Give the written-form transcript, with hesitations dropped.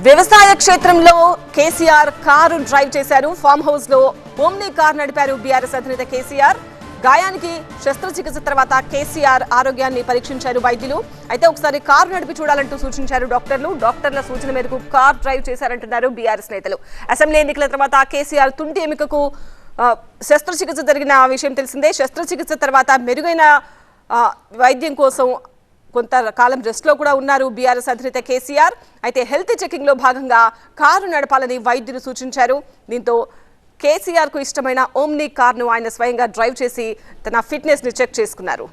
వ్యవసాయ క్షేత్రంలో KCR car drive చేశారు. ఫామ్ హౌస్ లో ఓమ్ని కార్ నడిపారు బీఆర్ఎస్ అధినేత కేసీఆర్. గాయానికి శస్త్రచికిత్స తర్వాత కేసీఆర్ ఆరోగ్యాన్ని పరీక్షించారు వైద్యులు. అయితే ఒకసారి కారు నడిపి చూడాలంటూ సూచించారు డాక్టర్లు. డాక్టర్ల సూచన మేరకు కార్ డ్రైవ్ చేశారంటున్నారు బీఆర్ఎస్ నేతలు. అసెంబ్లీ ఎన్నికల తర్వాత కేసీఆర్ తుంటి ఎముకకు శస్త్రచికిత్స జరిగిన విషయం తెలిసిందే. శస్త్రచికిత్స తర్వాత మెరుగైన వైద్యం కోసం కొంతకాలం రెస్ట్ లో కూడా ఉన్నారు బీఆర్ఎస్ అధినేత కేసీఆర్. అయితే హెల్త్ చెకింగ్ లో భాగంగా కారు నడపాలని వైద్యులు సూచించారు. దీంతో కేసీఆర్ కు ఇష్టమైన ఓమ్ని కార్ ను ఆయన స్వయంగా డ్రైవ్ చేసి తన ఫిట్నెస్ ని చెక్ చేసుకున్నారు.